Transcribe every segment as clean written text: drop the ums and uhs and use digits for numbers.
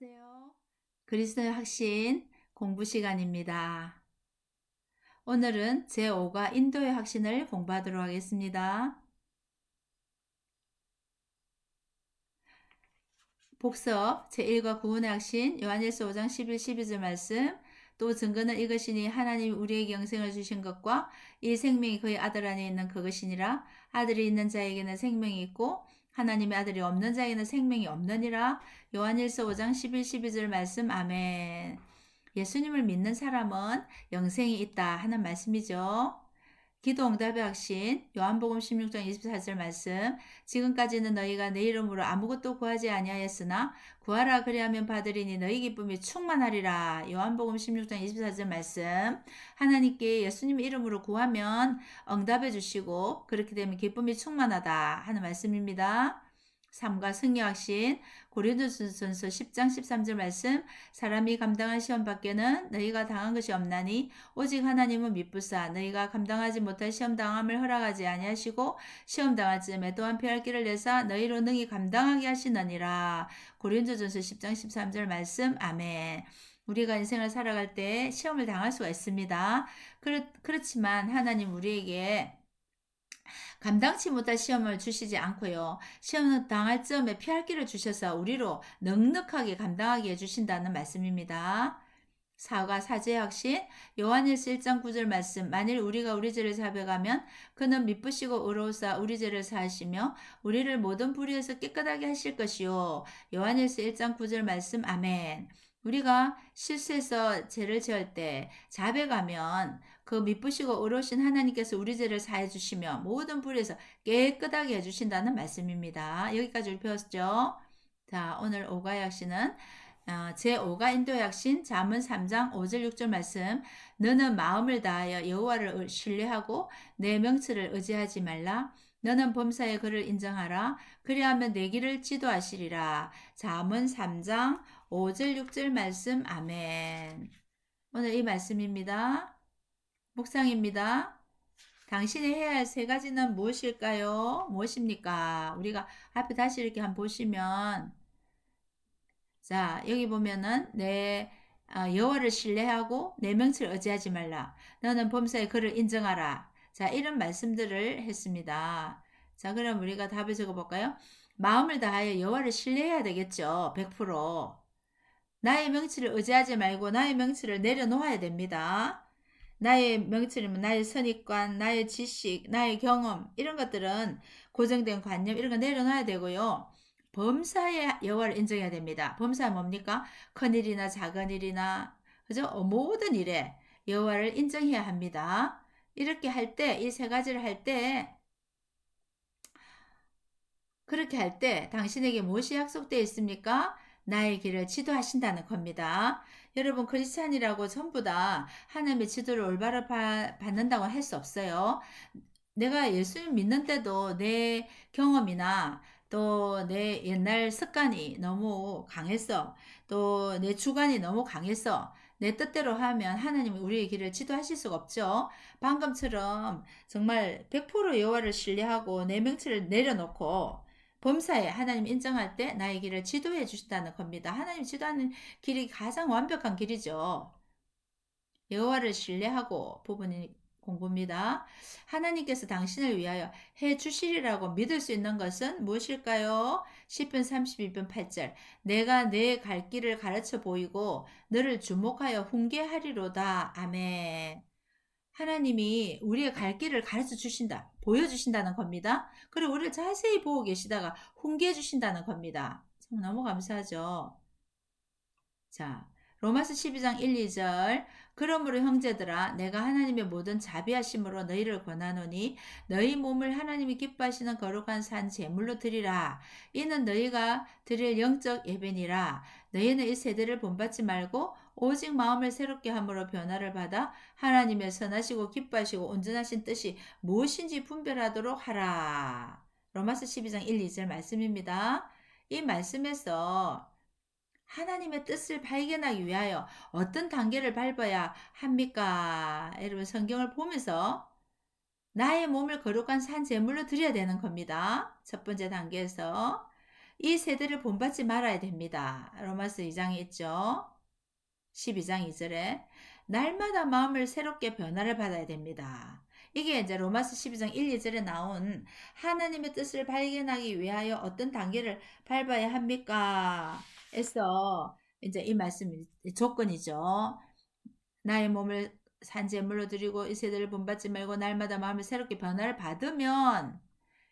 안녕하세요. 그리스도의 확신 공부 시간입니다. 오늘은 제5과 인도의 확신을 공부하도록 하겠습니다. 복습 제1과 구원의 확신 요한일서 5장 11, 12절 말씀 또 증거는 이것이니 하나님이 우리에게 영생을 주신 것과 이 생명이 그의 아들 안에 있는 그것이니라. 아들이 있는 자에게는 생명이 있고 하나님의 아들이 없는 자에게는 생명이 없느니라. 요한일서 5장 11, 12절 말씀 아멘. 예수님을 믿는 사람은 영생이 있다 하는 말씀이죠. 기도 응답의 확신 요한복음 16장 24절 말씀 지금까지는 너희가 내 이름으로 아무것도 구하지 아니하였으나 구하라 그리하면 받으리니 너희 기쁨이 충만하리라. 요한복음 16장 24절 말씀 하나님께 예수님 이름으로 구하면 응답해 주시고 그렇게 되면 기쁨이 충만하다 하는 말씀입니다. 삶과 승리 확신 고린도전서 10장 13절 말씀 사람이 감당한 시험 밖에는 너희가 당한 것이 없나니 오직 하나님은 미쁘사 너희가 감당하지 못할 시험 당함을 허락하지 아니하시고 시험 당할 즈음에 또한 피할 길을 내사 너희로 능히 감당하게 하시느니라. 고린도전서 10장 13절 말씀 아멘. 우리가 인생을 살아갈 때 시험을 당할 수가 있습니다. 그렇지만 하나님 우리에게 감당치 못할 시험을 주시지 않고요. 시험을 당할 즈음에 피할 길을 주셔서 우리로 넉넉하게 감당하게 해주신다는 말씀입니다. 사과 사죄의 확신 요한일서 1장 9절 말씀 만일 우리가 우리 죄를 자백하면 그는 미쁘시고 의로우사 우리 죄를 사하시며 우리를 모든 불의에서 깨끗하게 하실 것이요. 요한일서 1장 9절 말씀 아멘. 우리가 실수해서 죄를 지을 때 자백하면 그 미쁘시고 의로우신 하나님께서 우리 죄를 사해 주시며 모든 불의에서 깨끗하게 해주신다는 말씀입니다. 여기까지 우리 배웠죠? 자, 오늘 오가의 확신은 제5가 인도의 확신 잠언 3장 5절 6절 말씀 너는 마음을 다하여 여호와를 신뢰하고 내 명철을 의지하지 말라. 너는 범사에 그를 인정하라. 그리하면 내 길을 지도하시리라. 잠언 3장 5절 6절 말씀 아멘. 오늘 이 말씀입니다. 묵상입니다. 당신이 해야 할 세 가지는 무엇일까요? 무엇입니까? 우리가 앞에 다시 이렇게 한번 보시면 자, 여기 보면은 내 여호와를 신뢰하고 내 명치를 의지하지 말라. 너는 범사에 그를 인정하라. 자, 이런 말씀들을 했습니다. 자, 그럼 우리가 답을 적어볼까요? 마음을 다하여 여호와를 신뢰해야 되겠죠. 100%. 나의 명치를 의지하지 말고 나의 명치를 내려놓아야 됩니다. 나의 명치는 나의 선입관, 나의 지식, 나의 경험 이런 것들은 고정된 관념 이런 거 내려놔야 되고요. 범사의 여호와를 인정해야 됩니다. 범사가 뭡니까? 큰 일이나 작은 일이나 그죠? 모든 일에 여호와를 인정해야 합니다. 이렇게 할 때 이 세 가지를 할 때 그렇게 할 때 당신에게 무엇이 약속되어 있습니까? 나의 길을 지도하신다는 겁니다. 여러분 크리스찬이라고 전부 다 하나님의 지도를 올바로 받는다고 할 수 없어요. 내가 예수님 믿는데도 내 경험이나 또 내 옛날 습관이 너무 강했어. 또 내 주관이 너무 강했어. 내 뜻대로 하면 하나님이 우리의 길을 지도하실 수가 없죠. 방금처럼 정말 100% 여호와를 신뢰하고 내 명치를 내려놓고 범사에 하나님 인정할 때 나의 길을 지도해 주신다는 겁니다. 하나님 지도하는 길이 가장 완벽한 길이죠. 여호와를 신뢰하고 부분이 공부입니다. 하나님께서 당신을 위하여 해 주시리라고 믿을 수 있는 것은 무엇일까요? 10편 32편 8절 내가 내 갈 길을 가르쳐 보이고 너를 주목하여 훈계하리로다. 아멘. 하나님이 우리의 갈 길을 가르쳐 주신다. 보여주신다는 겁니다. 그리고 우리를 자세히 보고 계시다가 훈계해 주신다는 겁니다. 참 너무 감사하죠. 자, 로마서 12장 1, 2절 그러므로 형제들아 내가 하나님의 모든 자비하심으로 너희를 권하노니 너희 몸을 하나님이 기뻐하시는 거룩한 산 제물로 드리라. 이는 너희가 드릴 영적 예배니라. 너희는 이 세대를 본받지 말고 오직 마음을 새롭게 함으로 변화를 받아 하나님의 선하시고 기뻐하시고 온전하신 뜻이 무엇인지 분별하도록 하라. 로마서 12장 1, 2절 말씀입니다. 이 말씀에서 하나님의 뜻을 발견하기 위하여 어떤 단계를 밟아야 합니까? 여러분 성경을 보면서 나의 몸을 거룩한 산 제물로 드려야 되는 겁니다. 첫 번째 단계에서 이 세대를 본받지 말아야 됩니다. 로마서 2장에 있죠. 12장 2절에 날마다 마음을 새롭게 변화를 받아야 됩니다. 이게 이제 로마서 12장 1, 2절에 나온 하나님의 뜻을 발견하기 위하여 어떤 단계를 밟아야 합니까? 에서 이제 이 말씀이 조건이죠. 나의 몸을 산제물로 드리고 이 세대를 본받지 말고 날마다 마음을 새롭게 변화를 받으면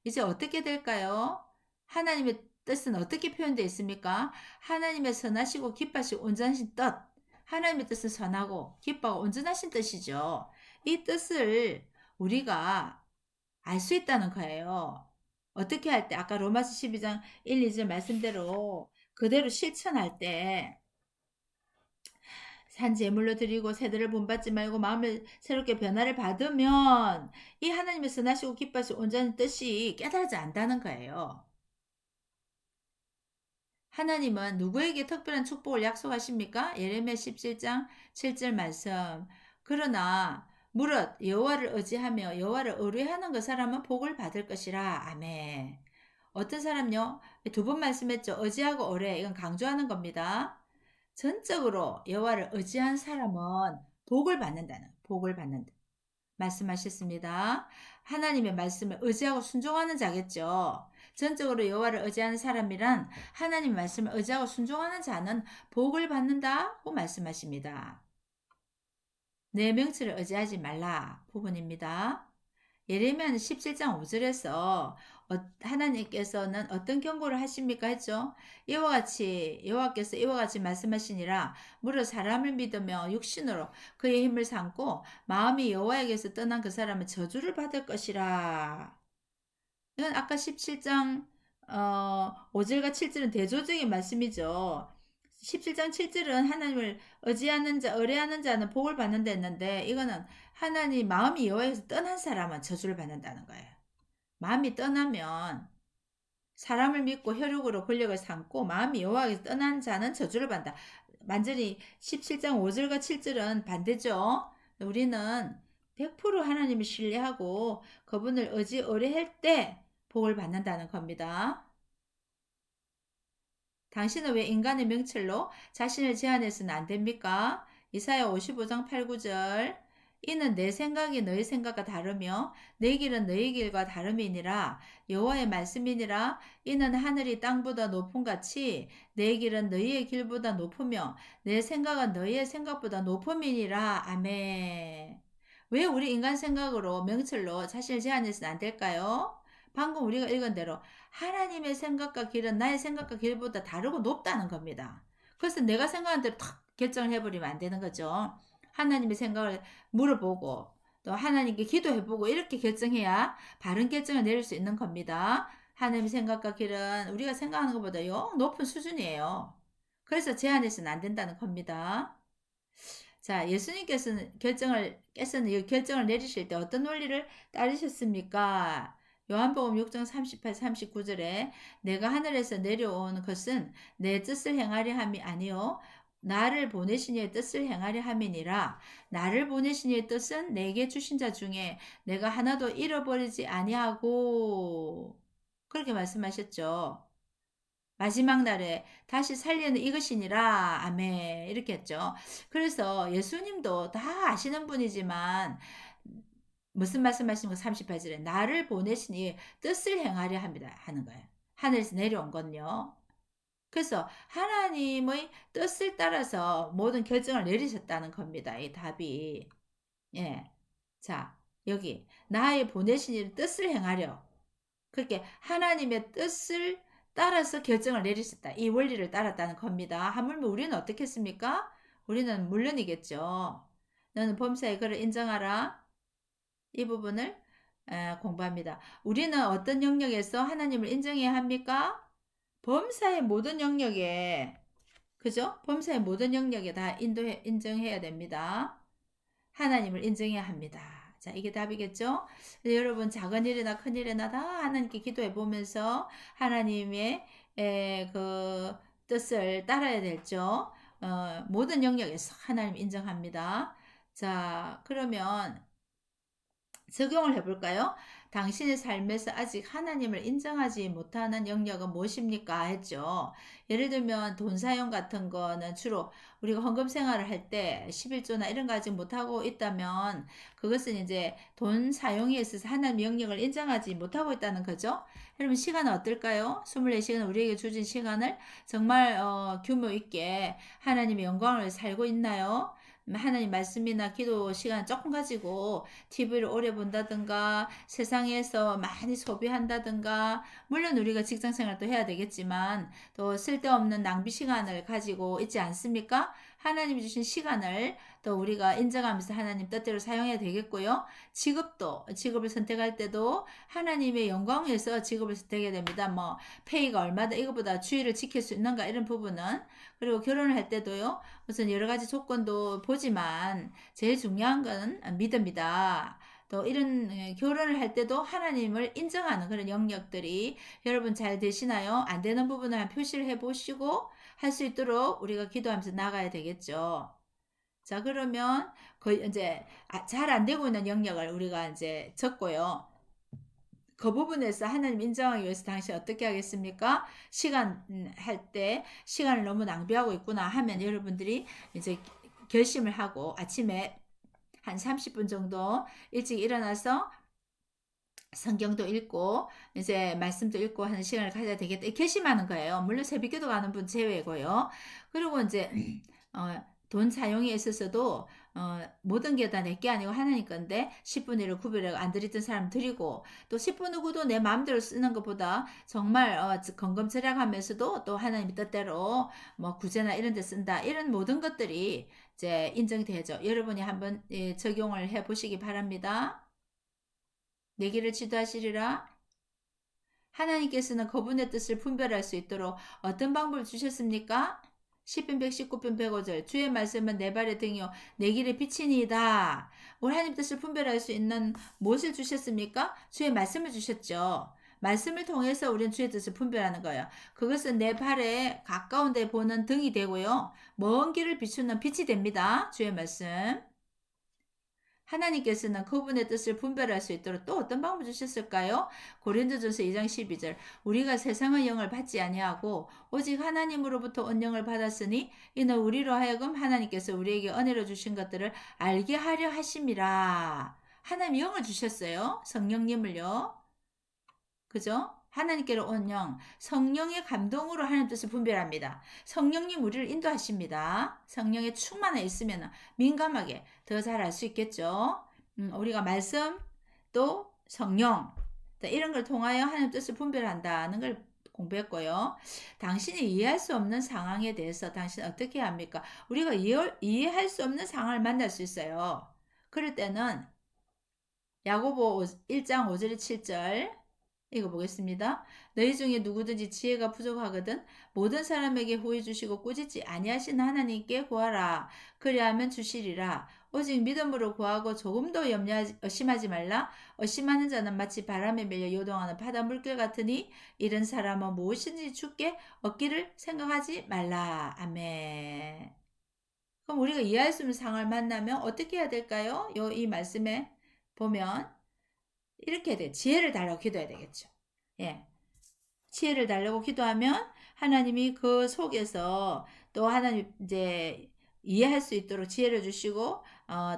이제 어떻게 될까요? 하나님의 뜻은 어떻게 표현되어 있습니까? 하나님의 선하시고 기뻐하시고 온전하신 뜻. 하나님의 뜻은 선하고 기뻐하고 온전하신 뜻이죠. 이 뜻을 우리가 알 수 있다는 거예요. 어떻게 할 때? 아까 로마서 12장 1, 2절 말씀대로 그대로 실천할 때 산 제물로 드리고 세대를 본받지 말고 마음을 새롭게 변화를 받으면 이 하나님의 선하시고 기뻐하시고 온전한 뜻이 깨달아지 않다는 거예요. 하나님은 누구에게 특별한 축복을 약속하십니까? 예레미야 17장 7절 말씀. 그러나 무릇 여호와를 의지하며 여호와를 의뢰하는 그 사람은 복을 받을 것이라. 아멘. 어떤 사람요? 두 번 말씀했죠. 의지하고 의뢰. 이건 강조하는 겁니다. 전적으로 여호와를 의지한 사람은 복을 받는다. 말씀하셨습니다. 하나님의 말씀을 의지하고 순종하는 자겠죠. 전적으로 여호와를 의지하는 사람이란 하나님 말씀을 의지하고 순종하는 자는 복을 받는다고 말씀하십니다. 내 명치를 의지하지 말라 부분입니다. 예레미야는 17장 5절에서 하나님께서는 어떤 경고를 하십니까 했죠. 이와 같이 여호와께서 이와 같이 말씀하시니라 무릇 사람을 믿으며 육신으로 그의 힘을 삼고 마음이 여호와에게서 떠난 그 사람은 저주를 받을 것이라. 이건 아까 17장 5절과 7절은 대조적인 말씀이죠. 17장 7절은 하나님을 의지하는 자, 의뢰하는 자는 복을 받는다 했는데 이거는 하나님 마음이 여호와에서 떠난 사람은 저주를 받는다는 거예요. 마음이 떠나면 사람을 믿고 혈육으로 권력을 삼고 마음이 여호와에서 떠난 자는 저주를 받는다. 완전히 17장 5절과 7절은 반대죠. 우리는 100% 하나님을 신뢰하고 그분을 의뢰할 때 복을 받는다는 겁니다. 당신은 왜 인간의 명철로 자신을 제한해서는 안 됩니까? 이사야 55장 8, 9절. 이는 내 생각이 너희 생각과 다르며 내 길은 너희 길과 다름이니라. 여호와의 말씀이니라. 이는 하늘이 땅보다 높음 같이 내 길은 너희의 길보다 높으며 내 생각은 너희의 생각보다 높음이니라. 아멘. 왜 우리 인간 생각으로 명철로 자신을 제한해서는 안 될까요? 방금 우리가 읽은 대로 하나님의 생각과 길은 나의 생각과 길보다 다르고 높다는 겁니다. 그래서 내가 생각한 대로 탁 결정을 해버리면 안 되는 거죠. 하나님의 생각을 물어보고 또 하나님께 기도해보고 이렇게 결정해야 바른 결정을 내릴 수 있는 겁니다. 하나님의 생각과 길은 우리가 생각하는 것보다 높은 수준이에요. 그래서 제한해서는 안 된다는 겁니다. 자, 예수님께서는 께서는 이 결정을 내리실 때 어떤 원리를 따르셨습니까? 요한복음 6장 38, 39절에 내가 하늘에서 내려온 것은 내 뜻을 행하려 함이 아니요 나를 보내신 이의 뜻을 행하려 함이니라. 나를 보내신 이의 뜻은 내게 주신 자 중에 내가 하나도 잃어버리지 아니하고 그렇게 말씀하셨죠. 마지막 날에 다시 살리는 이것이니라. 아멘. 이렇게 했죠. 그래서 예수님도 다 아시는 분이지만 무슨 말씀하시는 거 38절에 나를 보내시니 뜻을 행하려 합니다. 하는 거예요. 하늘에서 내려온 건요. 그래서 하나님의 뜻을 따라서 모든 결정을 내리셨다는 겁니다. 이 답이. 예. 자, 여기 나의 보내신 이 뜻을 행하려. 그렇게 하나님의 뜻을 따라서 결정을 내리셨다. 이 원리를 따랐다는 겁니다. 하물며 우리는 어떻게 했습니까? 우리는 물론이겠죠. 너는 범사의 그를 인정하라. 이 부분을 공부합니다. 우리는 어떤 영역에서 하나님을 인정해야 합니까? 범사의 모든 영역에, 그죠? 범사의 모든 영역에 다 인정해야 됩니다. 하나님을 인정해야 합니다. 자, 이게 답이겠죠? 여러분, 작은 일이나 큰 일이나 다 하나님께 기도해 보면서 하나님의 그 뜻을 따라야 될죠. 모든 영역에서 하나님 인정합니다. 자, 그러면 적용을 해볼까요? 당신의 삶에서 아직 하나님을 인정하지 못하는 영역은 무엇입니까? 했죠. 예를 들면 돈 사용 같은 거는 주로 우리가 헌금 생활을 할 때 11조나 이런 거 아직 못하고 있다면 그것은 이제 돈 사용에 있어서 하나님의 영역을 인정하지 못하고 있다는 거죠. 여러분 시간은 어떨까요? 24시간 우리에게 주신 시간을 정말 규모 있게 하나님의 영광을 위해 살고 있나요? 하나님 말씀이나 기도 시간 조금 가지고 TV를 오래 본다든가 세상에서 많이 소비한다든가 물론 우리가 직장 생활도 해야 되겠지만 또 쓸데없는 낭비 시간을 가지고 있지 않습니까? 하나님이 주신 시간을 또 우리가 인정하면서 하나님 뜻대로 사용해야 되겠고요. 직업을 선택할 때도 하나님의 영광을 위해서 직업을 선택해야 됩니다. 뭐 페이가 얼마다 이거보다 주의를 지킬 수 있는가 이런 부분은 그리고 결혼을 할 때도요. 우선 여러 가지 조건도 보지만 제일 중요한 건 믿음이다. 또 이런 결혼을 할 때도 하나님을 인정하는 그런 영역들이 여러분 잘 되시나요? 안 되는 부분을 한 표시를 해 보시고 할 수 있도록 우리가 기도하면서 나가야 되겠죠. 자, 그러면 그 이제 잘 안 되고 있는 영역을 우리가 이제 적고요. 그 부분에서 하나님 인정하기 위해서 당신 어떻게 하겠습니까? 시간 할 때 시간을 너무 낭비하고 있구나 하면 여러분들이 이제 결심을 하고 아침에 한 30분 정도 일찍 일어나서 성경도 읽고 이제 말씀도 읽고 하는 시간을 가져야 되겠다. 결심하는 거예요. 물론 새벽기도 가는 분 제외고요. 그리고 이제 돈 사용에 있어서도 모든 게 다 내 게 아니고 하나님 건데 10분의 1을 구별해 안 드리던 사람 드리고 또 10분의 9도 내 마음대로 쓰는 것보다 정말 건금 절약하면서도 또 하나님 뜻대로 뭐 구제나 이런 데 쓴다. 이런 모든 것들이 이제 인정되죠. 여러분이 한번 적용을 해 보시기 바랍니다. 내기를 지도하시리라. 하나님께서는 그분의 뜻을 분별할 수 있도록 어떤 방법을 주셨습니까? 10편 119편 105절 주의 말씀은 내 발의 등이요 내 길의 빛이니이다. 우리 하나님 뜻을 분별할 수 있는 무엇을 주셨습니까? 주의 말씀을 주셨죠. 말씀을 통해서 우리는 주의 뜻을 분별하는 거예요. 그것은 내 발에 가까운 데 보는 등이 되고요. 먼 길을 비추는 빛이 됩니다. 주의 말씀. 하나님께서는 그분의 뜻을 분별할 수 있도록 또 어떤 방법을 주셨을까요? 고린도전서 2장 12절 우리가 세상의 영을 받지 아니하고 오직 하나님으로부터 언영을 받았으니 이는 우리로 하여금 하나님께서 우리에게 은혜로 주신 것들을 알게 하려 하심이라. 하나님 영을 주셨어요. 성령님을요. 그죠? 하나님께로 온 영, 성령의 감동으로 하나님 뜻을 분별합니다. 성령님 우리를 인도하십니다. 성령에 충만해 있으면 민감하게 더 잘 알 수 있겠죠. 우리가 말씀 또 성령 이런 걸 통하여 하나님 뜻을 분별한다는 걸 공부했고요. 당신이 이해할 수 없는 상황에 대해서 당신 어떻게 합니까? 우리가 이해할 수 없는 상황을 만날 수 있어요. 그럴 때는 야고보 1장 5절 7절 읽어보겠습니다. 너희 중에 누구든지 지혜가 부족하거든 모든 사람에게 후히 주시고 꾸짖지 아니하신 하나님께 구하라. 그리하면 주시리라. 오직 믿음으로 구하고 조금도 의심하지 말라. 의심하는 자는 마치 바람에 밀려 요동하는 바다 물결 같으니 이런 사람은 무엇인지 주께 얻기를 생각하지 말라. 아멘. 그럼 우리가 이해할 수 없는 상황을 만나면 어떻게 해야 될까요? 이 말씀에 보면 이렇게 해야 돼. 지혜를 달라고 기도해야 되겠죠. 예. 지혜를 달라고 기도하면 하나님이 그 속에서 또 하나님 이제 이해할 수 있도록 지혜를 주시고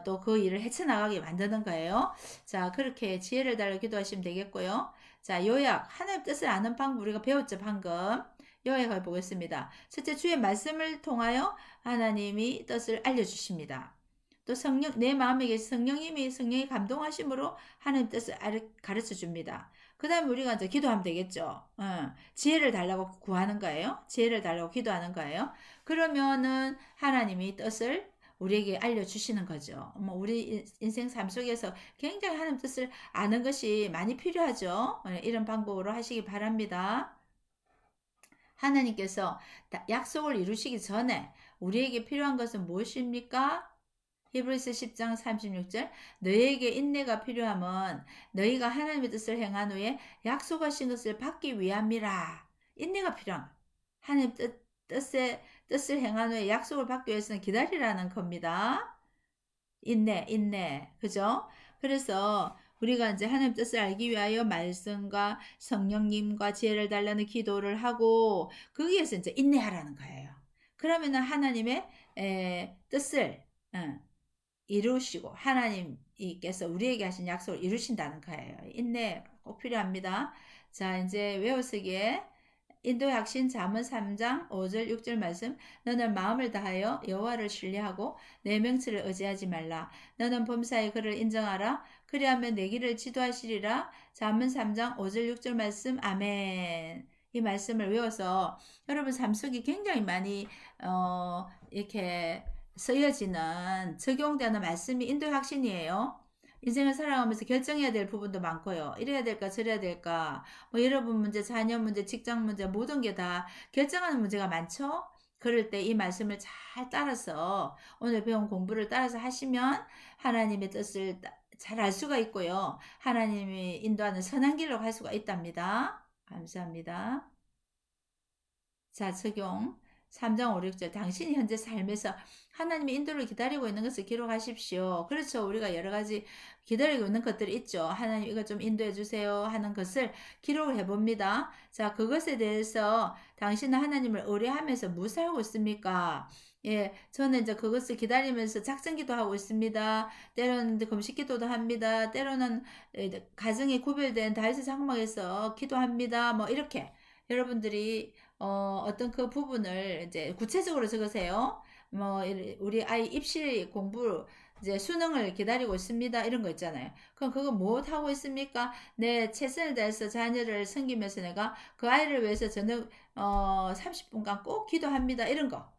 또 그 일을 헤쳐나가게 만드는 거예요. 자, 그렇게 지혜를 달라고 기도하시면 되겠고요. 자, 요약. 하나님 뜻을 아는 방법 우리가 배웠죠, 방금. 요약해 보겠습니다. 첫째, 주의 말씀을 통하여 하나님이 뜻을 알려주십니다. 또 내 마음에 계신 성령이 감동하심으로 하나님 뜻을 가르쳐 줍니다. 그 다음에 우리가 이제 기도하면 되겠죠. 지혜를 달라고 구하는 거예요. 지혜를 달라고 기도하는 거예요. 그러면은 하나님이 뜻을 우리에게 알려주시는 거죠. 뭐 우리 인생 삶 속에서 굉장히 하나님 뜻을 아는 것이 많이 필요하죠. 이런 방법으로 하시기 바랍니다. 하나님께서 약속을 이루시기 전에 우리에게 필요한 것은 무엇입니까? 히브리서 10장 36절 너희에게 인내가 필요함은 너희가 하나님의 뜻을 행한 후에 약속하신 것을 받기 위함이라. 인내가 필요한 하나님 뜻을 행한 후에 약속을 받기 위해서는 기다리라는 겁니다. 인내 그죠? 그래서 우리가 이제 하나님 뜻을 알기 위하여 말씀과 성령님과 지혜를 달라는 기도를 하고 거기에서 이제 인내하라는 거예요. 그러면은 하나님의 뜻을 이루시고 하나님께서 우리에게 하신 약속을 이루신다는 거예요. 인내 꼭 필요합니다. 자, 이제 외워쓰기에 인도의 학신 잠언 3장 5절 6절 말씀. 너는 마음을 다하여 여호와를 신뢰하고 내 명치를 의지하지 말라. 너는 범사에 그를 인정하라. 그리하면 내 길을 지도하시리라. 잠언 3장 5절 6절 말씀. 아멘. 이 말씀을 외워서 여러분 삶 속에 굉장히 많이 이렇게 쓰여지는 적용되는 말씀이 인도의 학신이에요. 인생을 살아가면서 결정해야 될 부분도 많고요. 이래야 될까 저래야 될까 뭐 여러분 문제, 자녀 문제, 직장 문제 모든 게 다 결정하는 문제가 많죠. 그럴 때 이 말씀을 잘 따라서 오늘 배운 공부를 따라서 하시면 하나님의 뜻을 잘 알 수가 있고요. 하나님이 인도하는 선한 길로 갈 수가 있답니다. 감사합니다. 자, 적용. 3장 5, 6절. 당신이 현재 삶에서 하나님의 인도를 기다리고 있는 것을 기록하십시오. 그렇죠. 우리가 여러 가지 기다리고 있는 것들이 있죠. 하나님 이거 좀 인도해 주세요 하는 것을 기록을 해봅니다. 자, 그것에 대해서 당신은 하나님을 의뢰하면서 무엇을 하고 있습니까? 예, 저는 이제 그것을 기다리면서 작정기도 하고 있습니다. 때로는 금식기도도 합니다. 때로는 가정에 구별된 다윗의 장막에서 기도합니다. 뭐 이렇게 여러분들이 어떤 그 부분을 이제 구체적으로 적으세요. 뭐 우리 아이 입시 공부 이제 수능을 기다리고 있습니다. 이런 거 있잖아요. 그럼 그거 뭐 하고 있습니까? 내 최선을 다해서 자녀를 섬기면서 내가 그 아이를 위해서 저녁 30분간 꼭 기도합니다. 이런 거.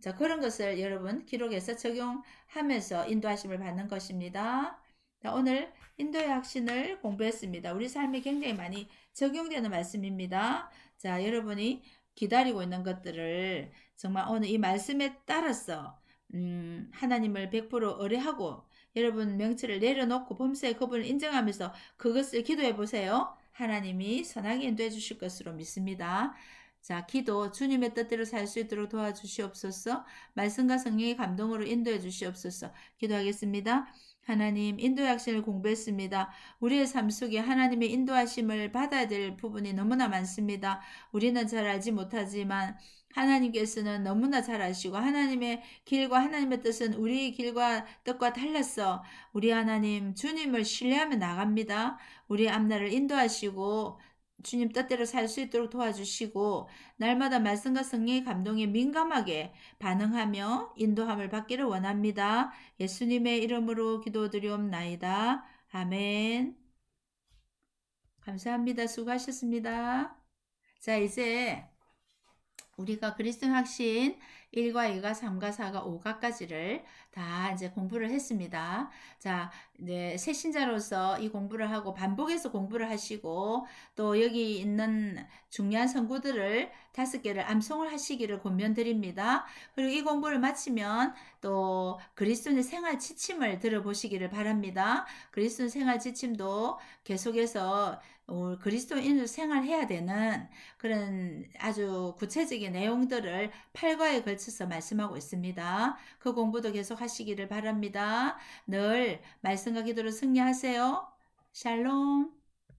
자, 그런 것을 여러분 기록해서 적용하면서 인도하심을 받는 것입니다. 자, 오늘 인도의 확신을 공부했습니다. 우리 삶에 굉장히 많이 적용되는 말씀입니다. 자, 여러분이 기다리고 있는 것들을 정말 오늘 이 말씀에 따라서 하나님을 100% 의뢰하고 여러분 명치를 내려놓고 범사의 그분을 인정하면서 그것을 기도해 보세요. 하나님이 선하게 인도해 주실 것으로 믿습니다. 자, 기도 주님의 뜻대로 살 수 있도록 도와주시옵소서. 말씀과 성령의 감동으로 인도해 주시옵소서. 기도하겠습니다. 하나님, 인도의 학신을 공부했습니다. 우리의 삶 속에 하나님의 인도하심을 받아야 될 부분이 너무나 많습니다. 우리는 잘 알지 못하지만 하나님께서는 너무나 잘 아시고 하나님의 길과 하나님의 뜻은 우리 길과 뜻과 달랐어. 우리 하나님, 주님을 신뢰하며 나갑니다. 우리 앞날을 인도하시고 주님 뜻대로 살 수 있도록 도와주시고 날마다 말씀과 성령의 감동에 민감하게 반응하며 인도함을 받기를 원합니다. 예수님의 이름으로 기도드리옵나이다. 아멘. 감사합니다. 수고하셨습니다. 자, 이제 우리가 그리스도 확신 1과 2가 3과 4가 5가까지를 다 이제 공부를 했습니다. 자, 네, 새신자로서 이 공부를 하고 반복해서 공부를 하시고 또 여기 있는 중요한 성구들을 5개를 암송을 하시기를 권면드립니다. 그리고 이 공부를 마치면 또 그리스도의 생활 지침을 들어보시기를 바랍니다. 그리스도 생활 지침도 계속해서 그리스도인으로 생활해야 되는 그런 아주 구체적인 내용들을 8과에 걸쳐서 말씀하고 있습니다. 그 공부도 계속 하시기를 바랍니다. 늘 말씀과 기도로 승리하세요. 샬롬.